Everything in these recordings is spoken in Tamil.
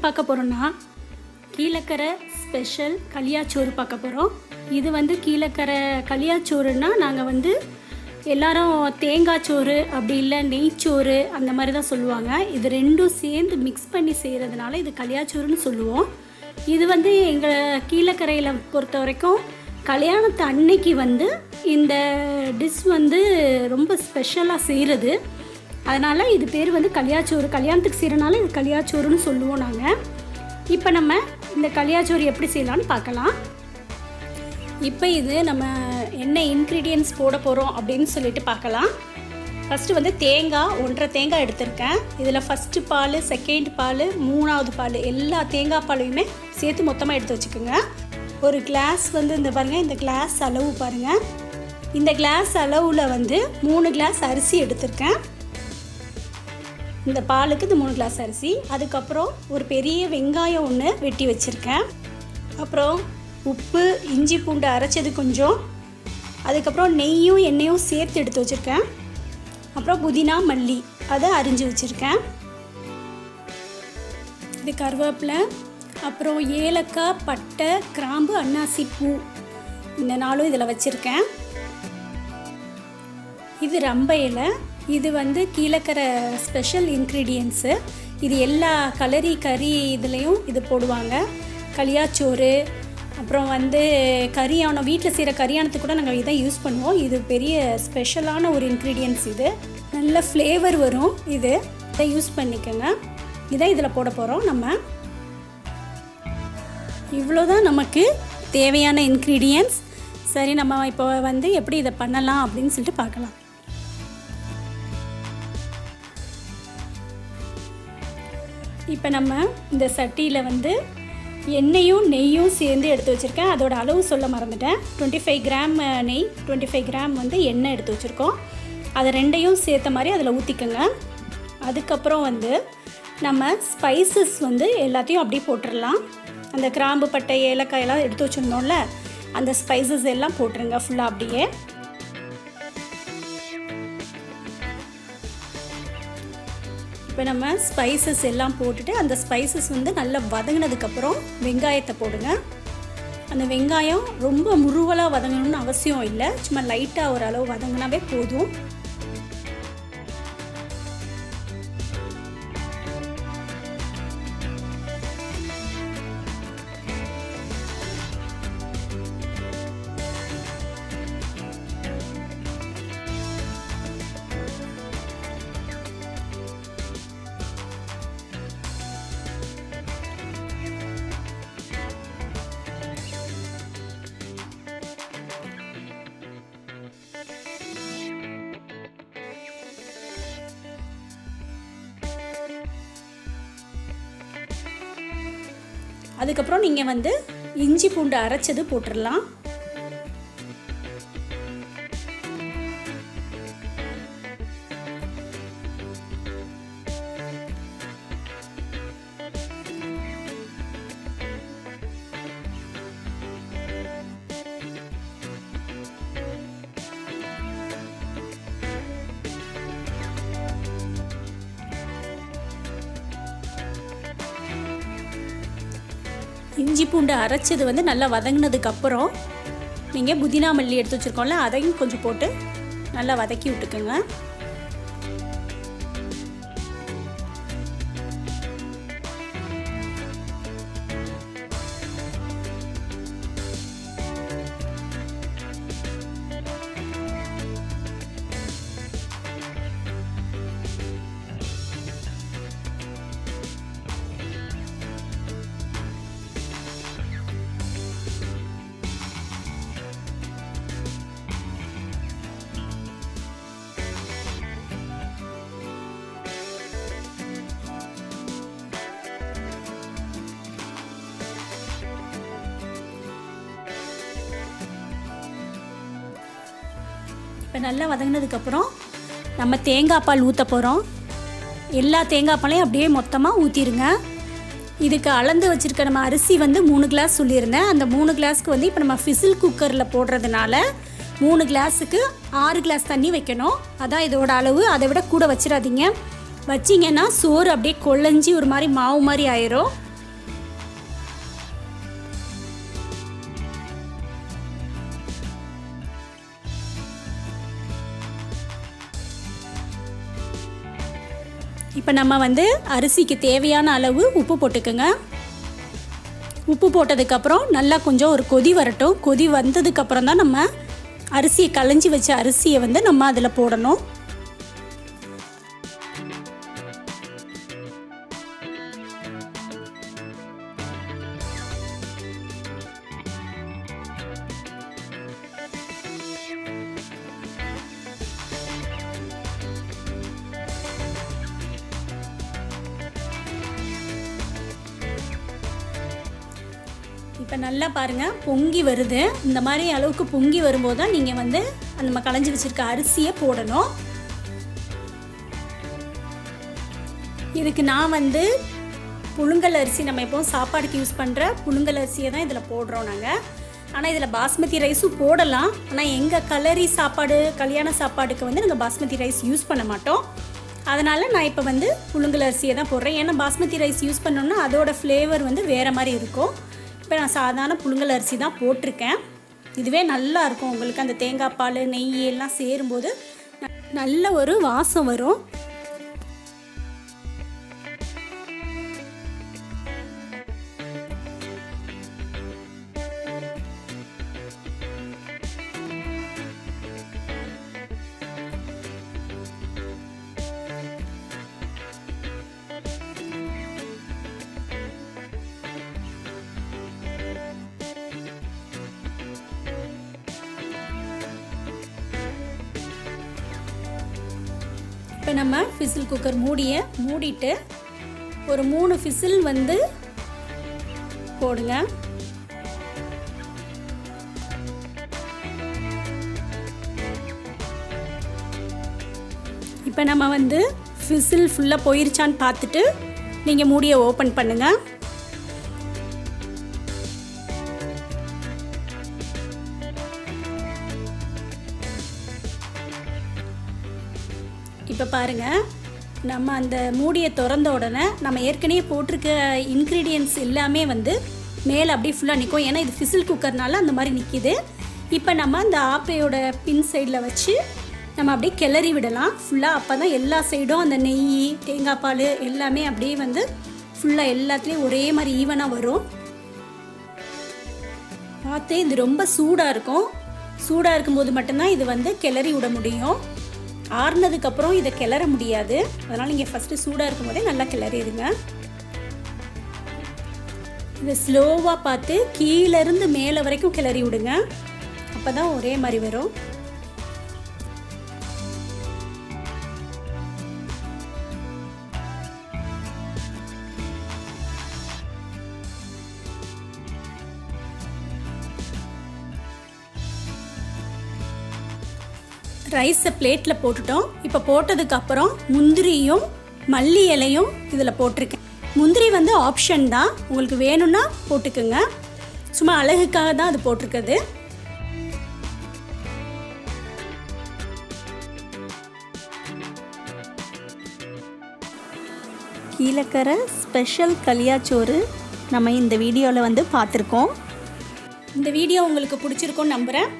பார்க்க போகிறோன்னா கீழக்கரை ஸ்பெஷல் kalyachoru பார்க்க போகிறோம். இது வந்து கீழக்கரை kalyachoruன்னா நாங்கள் வந்து எல்லாரும் தேங்காய் சோறு அப்படி இல்லை நெய்ச்சோறு அந்த மாதிரி தான் சொல்லுவாங்க. இது ரெண்டும் சேர்ந்து மிக்ஸ் பண்ணி செய்கிறதுனால இது kalyachoruன்னு சொல்லுவோம். இது வந்து எங்கள் கீழக்கரையில் பொறுத்த வரைக்கும் கல்யாணத்து அன்னைக்கு வந்து இந்த டிஷ் வந்து ரொம்ப ஸ்பெஷலாக செய்கிறது. அதனால் இது பேர் வந்து kalyachoru. கல்யாணத்துக்கு செய்கிறனால இது kalyachoruன்னு சொல்லுவோம் நாங்கள். இப்போ நம்ம இந்த kalyachoru எப்படி செய்யலான்னு பார்க்கலாம். இப்போ இது நம்ம என்ன இன்க்ரீடியன்ட்ஸ் போட போகிறோம் அப்படின்னு சொல்லிட்டு பார்க்கலாம். ஃபஸ்ட்டு வந்து தேங்காய் 1.5 தேங்காய் எடுத்திருக்கேன். இதில் ஃபஸ்ட்டு பால், செகண்ட் பால், 3வது பால் எல்லா தேங்காய் பாலையுமே சேர்த்து மொத்தமாக எடுத்து வச்சுக்கோங்க. ஒரு கிளாஸ் வந்து இந்த பாருங்கள், இந்த கிளாஸ் அளவு பாருங்கள். இந்த கிளாஸ் அளவில் வந்து 3 கிளாஸ் அரிசி எடுத்திருக்கேன். இந்த பாலுக்கு இது 3 கிளாஸ் அரிசி. அதுக்கப்புறம் ஒரு பெரிய வெங்காயம் ஒன்று வெட்டி வச்சுருக்கேன். அப்புறம் உப்பு, இஞ்சி பூண்டு அரைச்சது கொஞ்சம், அதுக்கப்புறம் நெய்யும் எண்ணெயும் சேர்த்து எடுத்து வச்சுருக்கேன். அப்புறம் புதினா மல்லி அதை அரிஞ்சு வச்சுருக்கேன். இது கருவேப்பிலை, அப்புறம் ஏலக்காய், பட்டை, கிராம்பு, அன்னாசி பூ, இந்த 4 இதில் வச்சுருக்கேன். இது ரம்ப இலை. இது வந்து கீழக்கரை ஸ்பெஷல் இன்க்ரீடியன்ஸு. இது எல்லா கறி இதுலேயும் இது போடுவாங்க. kalyachoru, அப்புறம் வந்து கரியானம், வீட்டில் செய்கிற கரியானத்துக்கு கூட நாங்கள் இதை யூஸ் பண்ணுவோம். இது பெரிய ஸ்பெஷலான ஒரு இன்க்ரீடியன்ஸ். இது நல்ல ஃப்ளேவர் வரும். இதை யூஸ் பண்ணிக்கோங்க. இதை இதில் போட போகிறோம் நம்ம. இவ்வளோதான் நமக்கு தேவையான இன்க்ரீடியன்ஸ். சரி, நம்ம இப்போ வந்து எப்படி இதை பண்ணலாம் அப்படின்னு சொல்லிட்டு பார்க்கலாம். இப்போ நம்ம இந்த சட்டியில் வந்து எண்ணெயும் நெய்யும் சேர்ந்து எடுத்து வச்சுருக்கேன். அதோட அளவு சொல்ல மறந்துட்டேன். 25 கிராம் நெய், 25 கிராம் வந்து எண்ணெய் எடுத்து வச்சுருக்கோம். அதை ரெண்டையும் சேர்த்த மாதிரி அதில் ஊற்றிக்கோங்க. அதுக்கப்புறம் வந்து நம்ம ஸ்பைசஸ் வந்து எல்லாத்தையும் அப்படியே போட்டுடலாம். அந்த கிராம்பு, பட்டை, ஏலக்காய் எல்லாம் எடுத்து வச்சுருந்தோம்ல, அந்த ஸ்பைசஸ் எல்லாம் போட்டுருங்க ஃபுல்லாக அப்படியே. இப்போ நம்ம ஸ்பைசஸ் எல்லாம் போட்டுட்டு அந்த ஸ்பைசஸ் வந்து நல்லா வதங்கினதுக்கப்புறம் வெங்காயத்தை போடுங்க. அந்த வெங்காயம் ரொம்ப முருவலாக வதங்கணும்னு அவசியம் இல்லை, சும்மா லைட்டாக ஓரளவு வதங்கினாவே போதும். அதுக்கப்புறம் நீங்கள் வந்து இஞ்சி பூண்டு அரைச்சது போட்டுடலாம். இஞ்சி பூண்டு அரைச்சது வந்து நல்லா வதங்கினதுக்கப்புறம் நீங்கள் புதினா மல்லி எடுத்து வச்சுருக்கோம்ல, அதையும் கொஞ்சம் போட்டு நல்லா வதக்கி விட்டுக்குங்க. இப்போ நல்லா வதங்கினதுக்கப்புறம் நம்ம தேங்காய் பால் ஊற்ற போகிறோம். எல்லா தேங்காய் பாலையும் அப்படியே மொத்தமாக ஊற்றிடுங்க. இதுக்கு அளந்து வச்சுருக்க நம்ம அரிசி வந்து 3 கிளாஸ் சொல்லியிருந்தேன். அந்த 3 கிளாஸ்க்கு வந்து இப்போ நம்ம ஃபிசில் குக்கரில் போடுறதுனால 3 கிளாஸுக்கு 6 கிளாஸ் தண்ணி வைக்கணும். அதான் இதோட அளவு. அதை விட கூட வச்சிடாதீங்க. வச்சிங்கன்னா சோறு அப்படியே கொள்ளஞ்சி ஒரு மாதிரி மாவு மாதிரி ஆயிரும். இப்போ நம்ம வந்து அரிசிக்கு தேவையான அளவு உப்பு போட்டுக்கோங்க. உப்பு போட்டதுக்கப்புறம் நல்லா கொஞ்சம் ஒரு கொதி வரட்டும். கொதி வந்ததுக்கப்புறம் தான் நம்ம அரிசியை களைஞ்சி வச்ச அரிசியை வந்து நம்ம அதில் போடணும். இப்போ நல்லா பாருங்கள், பொங்கி வருது. இந்த மாதிரி அளவுக்கு பொங்கி வரும்போது தான் நீங்கள் வந்து நம்ம களைஞ்சி வச்சுருக்க அரிசியை போடணும். இதுக்கு நான் வந்து புழுங்கல் அரிசி, நம்ம எப்போவும் சாப்பாடுக்கு யூஸ் பண்ணுற புழுங்கல் அரிசியை தான் இதில் போடுறோம் நாங்கள். ஆனால் இதில் பாஸ்மதி ரைஸும் போடலாம். ஆனால் எங்கள் கலரி சாப்பாடு, கல்யாண சாப்பாடுக்கு வந்து நாங்கள் பாஸ்மதி ரைஸ் யூஸ் பண்ண மாட்டோம். அதனால் நான் இப்போ வந்து புழுங்கல் அரிசியை தான் போடுறேன். ஏன்னா பாஸ்மதி ரைஸ் யூஸ் பண்ணோன்னா அதோடய ஃப்ளேவர் வந்து வேறு மாதிரி இருக்கும். இப்போ நான் சாதாரண புழுங்கல் அரிசி தான் போட்டிருக்கேன். இதுவே நல்லாயிருக்கும். உங்களுக்கு அந்த தேங்காய் பால், நெய் எல்லாம் சேரும்போது நல்ல ஒரு வாசம் வரும். இப்போ நம்ம விசில் குக்கர் மூடிட்டு ஒரு 3 விசில் வந்து போடுங்க. இப்போ நம்ம வந்து விசில் ஃபுல்லாக போயிருச்சான்னு பார்த்துட்டு நீங்கள் மூடியை ஓப்பன் பண்ணுங்கள். இப்போ பாருங்கள், நம்ம அந்த மூடியை திறந்த உடனே நம்ம ஏற்கனவே போட்டிருக்க இன்க்ரீடியன்ட்ஸ் எல்லாமே வந்து மேலே அப்படியே ஃபுல்லாக நிற்கும். ஏன்னா இது விசில் குக்கர்னால அந்த மாதிரி நிற்கிது. இப்போ நம்ம அந்த ஆப்பையோட பின் சைடில் வச்சு நம்ம அப்படியே கிளறி விடலாம் ஃபுல்லாக. அப்போ தான் எல்லா சைடும் அந்த நெய், தேங்காய் பால் எல்லாமே அப்படியே வந்து ஃபுல்லாக எல்லாத்துலேயும் ஒரே மாதிரி ஈவனாக வரும். பார்த்து இது ரொம்ப சூடாக இருக்கும். சூடாக இருக்கும்போது மட்டும்தான் இது வந்து கிளறி விட முடியும். ஆறுனதுக்கப்புறம் இதை கிளற முடியாது. அதனால் நீங்கள் ஃபஸ்ட்டு சூடாக இருக்கும் போதே நல்லா கிளறிடுங்க. இதை ஸ்லோவாக பார்த்து கீழேருந்து மேலே வரைக்கும் கிளறி விடுங்க. அப்போ தான் ஒரே மாதிரி வரும். ரைஸை பிளேட்டில் போட்டுட்டோம். இப்போ போட்டதுக்கப்புறம் முந்திரியும் மல்லி இலையும் இதில் போட்டிருக்கேன். முந்திரி வந்து ஆப்ஷன் தான், உங்களுக்கு வேணும்னா போட்டுக்குங்க. சும்மா அழகுக்காக தான் அது போட்டிருக்குது. கீழக்கரை ஸ்பெஷல் கல்யாச்சோறு நம்ம இந்த வீடியோவில் வந்து பார்த்துருக்கோம். இந்த வீடியோ உங்களுக்கு பிடிச்சிருக்கோன்னு நம்புகிறேன்.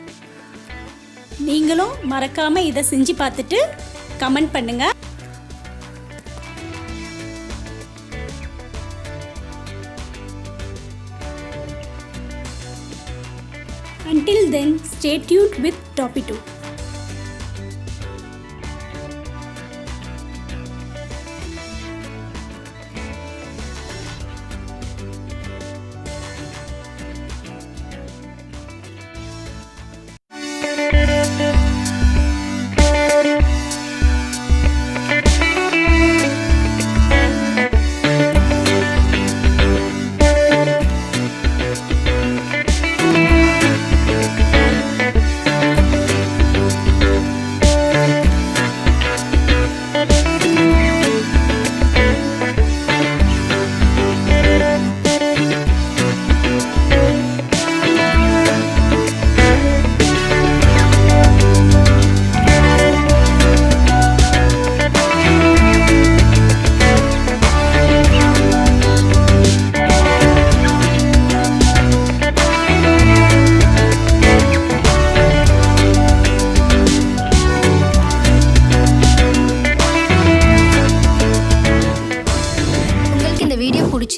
நீங்களும் மறக்காமல் இதை செஞ்சு பார்த்துட்டு கமெண்ட் பண்ணுங்கள். Until then, stay tuned with Toppytoo.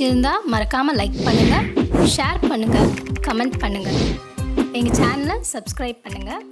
பிடிச்சிருந்தா மறக்காமல் லைக் பண்ணுங்கள், ஷேர் பண்ணுங்கள், கமெண்ட் பண்ணுங்கள். எங்கள் சேனலை சப்ஸ்கிரைப் பண்ணுங்கள்.